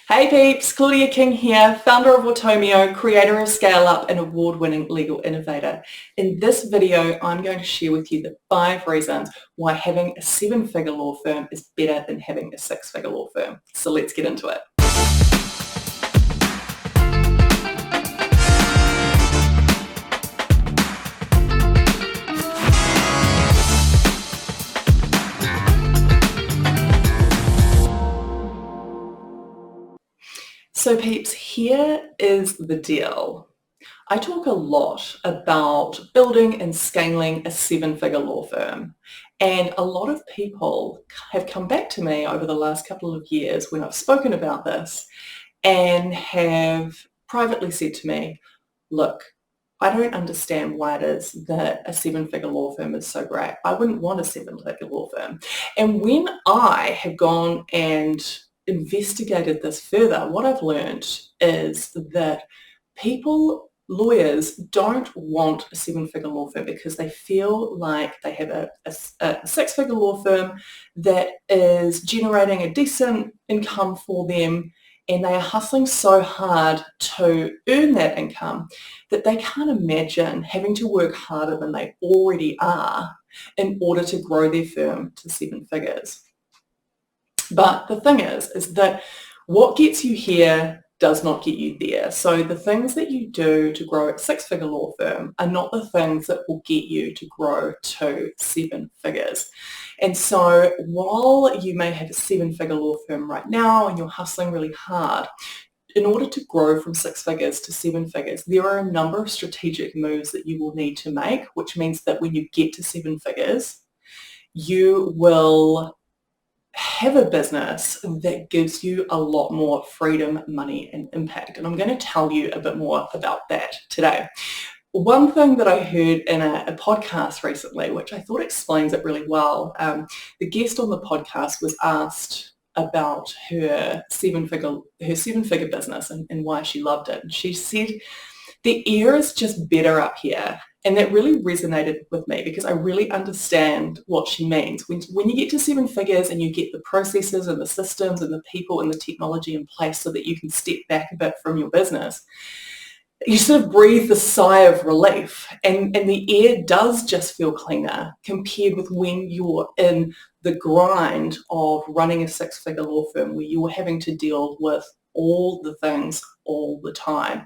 Hey peeps, Claudia King here, founder of Automio, creator of Scale Up and award-winning legal innovator. In this video, I'm going to share with you the 5 reasons why having a 7-figure law firm is better than having a 6-figure law firm. So let's get into it. So peeps, here is the deal. I talk a lot about building and scaling a 7-figure law firm, and a lot of people have come back to me over the last couple of years when I've spoken about this and have privately said to me, look, I don't understand why it is that a 7-figure law firm is so great. I wouldn't want a 7-figure law firm. And when I have gone and investigated this further, what I've learned is that lawyers don't want a 7-figure law firm because they feel like they have a 6-figure law firm that is generating a decent income for them, and they are hustling so hard to earn that income that they can't imagine having to work harder than they already are in order to grow their firm to 7 figures. But the thing is that what gets you here does not get you there. So the things that you do to grow a 6-figure law firm are not the things that will get you to grow to 7 figures. And so while you may have a 7-figure law firm right now and you're hustling really hard, in order to grow from 6 figures to 7 figures, there are a number of strategic moves that you will need to make, which means that when you get to 7 figures, you will have a business that gives you a lot more freedom, money, and impact. And I'm going to tell you a bit more about that today. One thing that I heard in a podcast recently, which I thought explains it really well, the guest on the podcast was asked about her 7-figure business and why she loved it. And she said, the air is just better up here. And that really resonated with me because I really understand what she means. When you get to 7 figures and you get the processes and the systems and the people and the technology in place so that you can step back a bit from your business, you sort of breathe the sigh of relief, and the air does just feel cleaner compared with when you're in the grind of running a 6-figure law firm where you're having to deal with all the things all the time.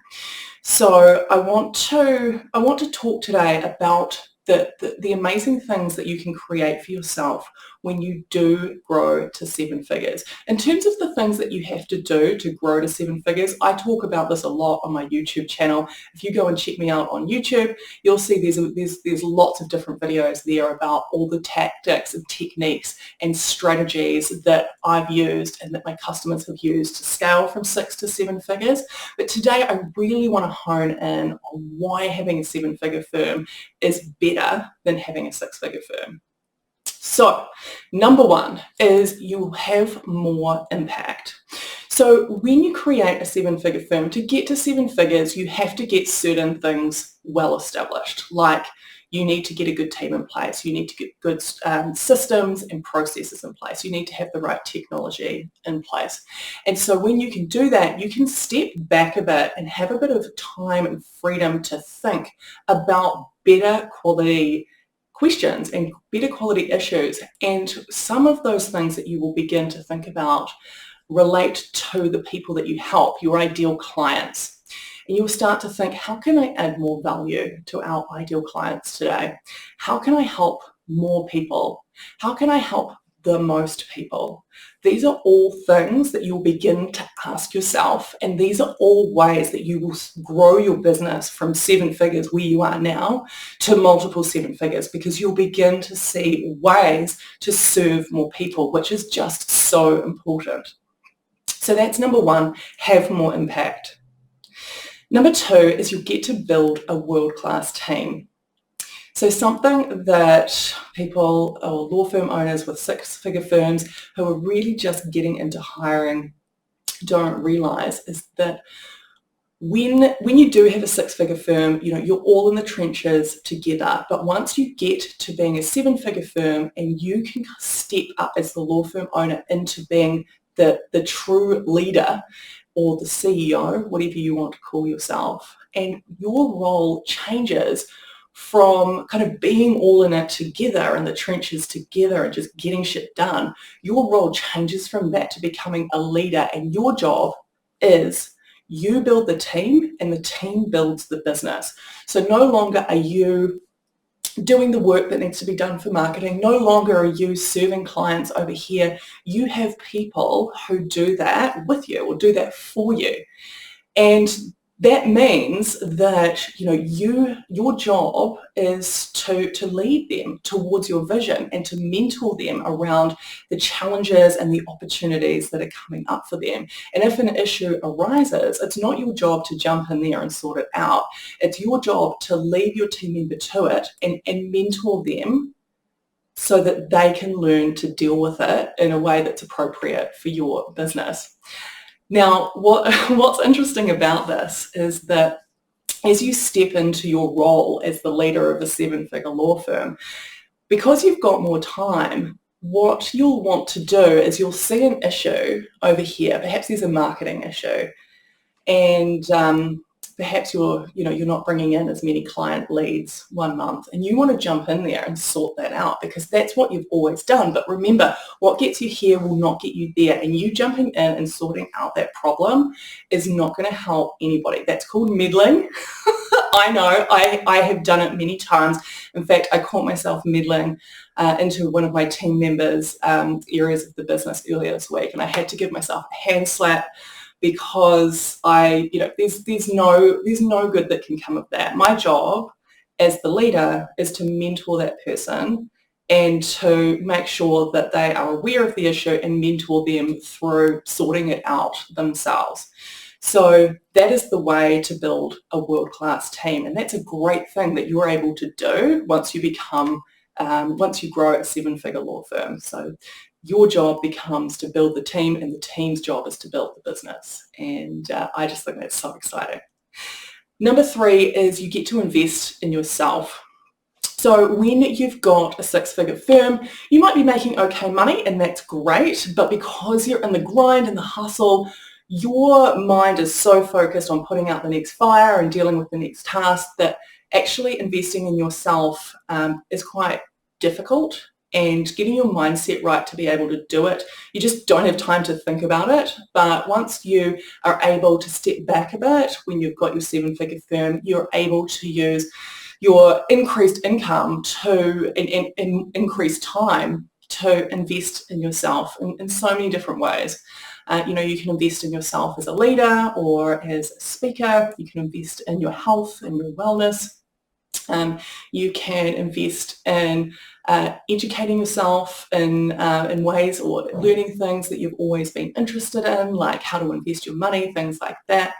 So I want to talk today about the amazing things that you can create for yourself when you do grow to 7 figures. In terms of the things that you have to do to grow to 7 figures, I talk about this a lot on my YouTube channel. If you go and check me out on YouTube, you'll see there's lots of different videos there about all the tactics and techniques and strategies that I've used and that my customers have used to scale from 6 to 7 figures. But today I really want to hone in on why having a 7-figure firm is better than having a 6-figure firm. So, number 1 is you'll have more impact. So when you create a 7-figure firm, to get to 7 figures, you have to get certain things well established, like you need to get a good team in place, you need to get good systems and processes in place, you need to have the right technology in place. And so when you can do that, you can step back a bit and have a bit of time and freedom to think about better quality questions and better quality issues. And some of those things that you will begin to think about relate to the people that you help, your ideal clients. And you'll start to think, how can I add more value to our ideal clients today? How can I help more people? How can I help the most people? These are all things that you'll begin to ask yourself, and these are all ways that you will grow your business from 7 figures where you are now to multiple 7 figures, because you'll begin to see ways to serve more people, which is just so important. So that's number 1, have more impact. Number 2 is you'll get to build a world-class team. So something that people or law firm owners with 6-figure firms who are really just getting into hiring don't realize is that when you do have a 6-figure firm, you're all in the trenches together. But once you get to being a 7-figure firm and you can step up as the law firm owner into being the true leader or the CEO, whatever you want to call yourself, and your role changes from kind of being all in it together in the trenches together and just getting shit done. Your role changes from that to becoming a leader, and your job is you build the team and the team builds the business. So no longer are you doing the work that needs to be done for marketing. No longer are you serving clients over here. You have people who do that with you or do that for you. And that means that your job is to lead them towards your vision and to mentor them around the challenges and the opportunities that are coming up for them. And if an issue arises, it's not your job to jump in there and sort it out. It's your job to lead your team member to it and mentor them so that they can learn to deal with it in a way that's appropriate for your business. Now, what's interesting about this is that as you step into your role as the leader of a seven-figure law firm, because you've got more time, what you'll want to do is you'll see an issue over here. Perhaps there's a marketing issue, and perhaps you're not bringing in as many client leads one month, and you want to jump in there and sort that out because that's what you've always done. But remember, what gets you here will not get you there, and you jumping in and sorting out that problem is not going to help anybody. That's called meddling. I know, I have done it many times. In fact, I caught myself meddling into one of my team members' areas of the business earlier this week, and I had to give myself a hand slap because there's no good that can come of that. My job as the leader is to mentor that person and to make sure that they are aware of the issue and mentor them through sorting it out themselves. So that is the way to build a world-class team, and that's a great thing that you're able to do once you grow a seven-figure law firm. So your job becomes to build the team, and the team's job is to build the business. And I just think that's so exciting. Number 3 is you get to invest in yourself. So when you've got a six-figure firm, you might be making okay money, and that's great, but because you're in the grind and the hustle, your mind is so focused on putting out the next fire and dealing with the next task that actually investing in yourself is quite difficult, and getting your mindset right to be able to do it. You just don't have time to think about it. But once you are able to step back a bit, when you've got your seven-figure firm, you're able to use your increased income to and increased time to invest in yourself in so many different ways. You can invest in yourself as a leader or as a speaker. You can invest in your health and your wellness. You can invest in educating yourself in ways or learning things that you've always been interested in, like how to invest your money, things like that.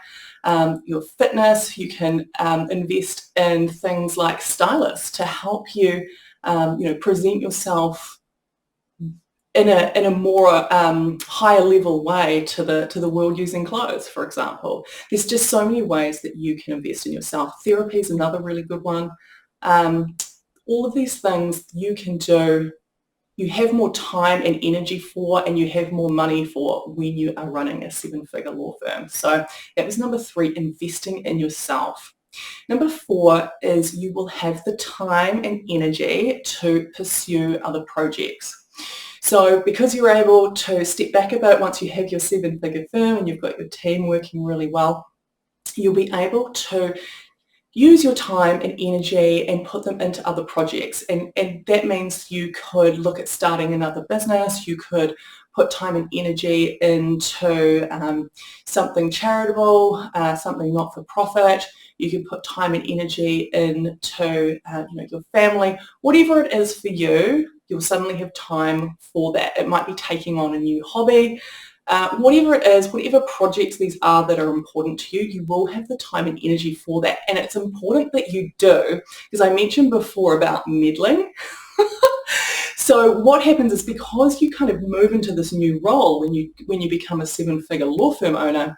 Your fitness, you can invest in things like stylists to help you, present yourself in a more higher level way to the world using clothes, for example. There's just so many ways that you can invest in yourself. Therapy is another really good one. All of these things you can do, you have more time and energy for, and you have more money for when you are running a seven-figure law firm. So that was number 3, investing in yourself. Number 4 is you will have the time and energy to pursue other projects. So because you're able to step back a bit once you have your seven-figure firm and you've got your team working really well, you'll be able to use your time and energy and put them into other projects. And that means you could look at starting another business. You could put time and energy into something charitable, something not-for-profit. You can put time and energy into your family. Whatever it is for you, you'll suddenly have time for that. It might be taking on a new hobby. Whatever it is, whatever projects these are that are important to you, you will have the time and energy for that. And it's important that you do, because I mentioned before about meddling. So what happens is because you kind of move into this new role when you become a seven-figure law firm owner,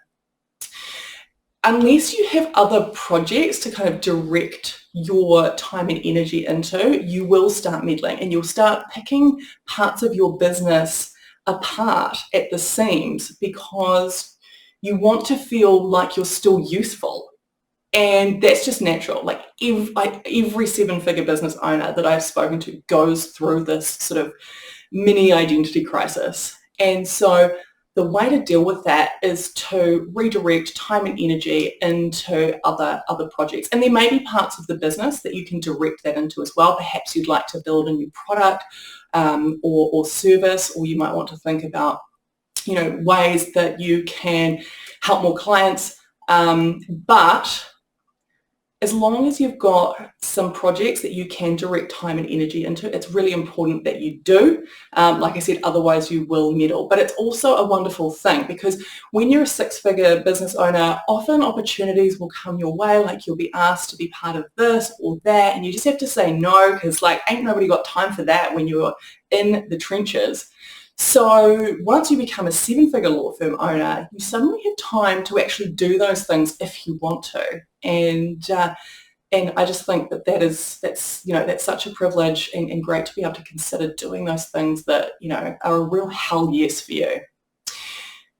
unless you have other projects to kind of direct your time and energy into, you will start meddling and you'll start picking parts of your business apart at the seams because you want to feel like you're still useful. And that's just natural. Like every seven-figure business owner that I've spoken to goes through this sort of mini identity crisis. And so the way to deal with that is to redirect time and energy into other projects. And there may be parts of the business that you can direct that into as well. Perhaps you'd like to build a new product or service, or you might want to think about, ways that you can help more clients. But as long as you've got some projects that you can direct time and energy into, it's really important that you do. Like I said, otherwise you will meddle. But it's also a wonderful thing because when you're a six-figure business owner, often opportunities will come your way, like you'll be asked to be part of this or that, and you just have to say no because ain't nobody got time for that when you're in the trenches. So once you become a seven-figure law firm owner, you suddenly have time to actually do those things if you want to. And I just think that's such a privilege and great to be able to consider doing those things that, are a real hell yes for you.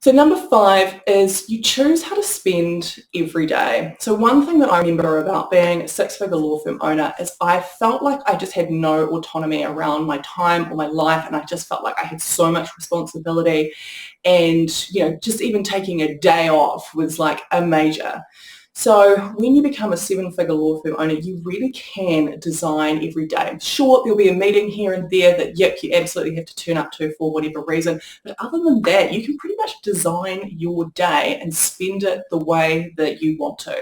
So number 5 is you choose how to spend every day. So one thing that I remember about being a six-figure law firm owner is I felt like I just had no autonomy around my time or my life, and I just felt like I had so much responsibility, and just even taking a day off was like a major. So when you become a seven-figure law firm owner, you really can design every day. Sure, there'll be a meeting here and there that, you absolutely have to turn up to for whatever reason. But other than that, you can pretty much design your day and spend it the way that you want to.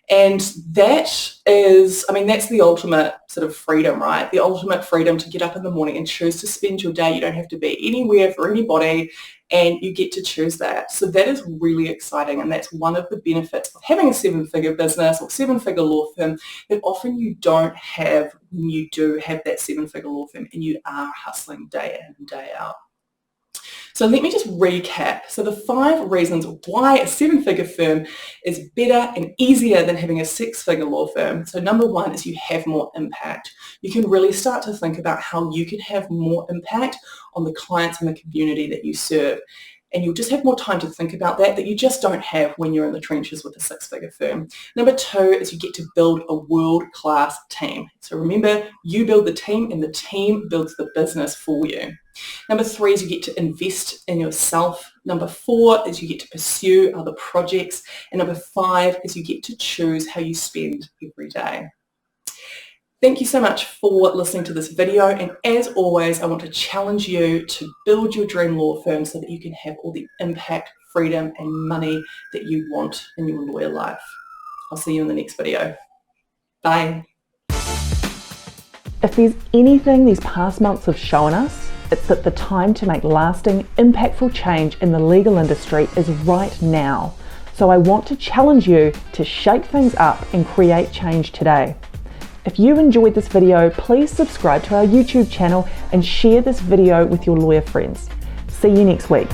And that is, that's the ultimate sort of freedom, right? The ultimate freedom to get up in the morning and choose to spend your day. You don't have to be anywhere for anybody, and you get to choose that. So that is really exciting, and that's one of the benefits of having a seven-figure business or seven-figure law firm that often you don't have when you do have that seven-figure law firm and you are hustling day in and day out. So let me just recap. So the 5 reasons why a seven-figure firm is better and easier than having a six-figure law firm. So number 1 is you have more impact. You can really start to think about how you can have more impact on the clients and the community that you serve. And you'll just have more time to think about that you just don't have when you're in the trenches with a six-figure firm. Number 2 is you get to build a world-class team. So remember, you build the team and the team builds the business for you. Number 3 is you get to invest in yourself. Number 4 is you get to pursue other projects. And number 5 is you get to choose how you spend every day. Thank you so much for listening to this video, and as always, I want to challenge you to build your dream law firm so that you can have all the impact, freedom and money that you want in your lawyer life. I'll see you in the next video. Bye. If there's anything these past months have shown us, it's that the time to make lasting, impactful change in the legal industry is right now. So I want to challenge you to shake things up and create change today. If you enjoyed this video, please subscribe to our YouTube channel and share this video with your lawyer friends. See you next week.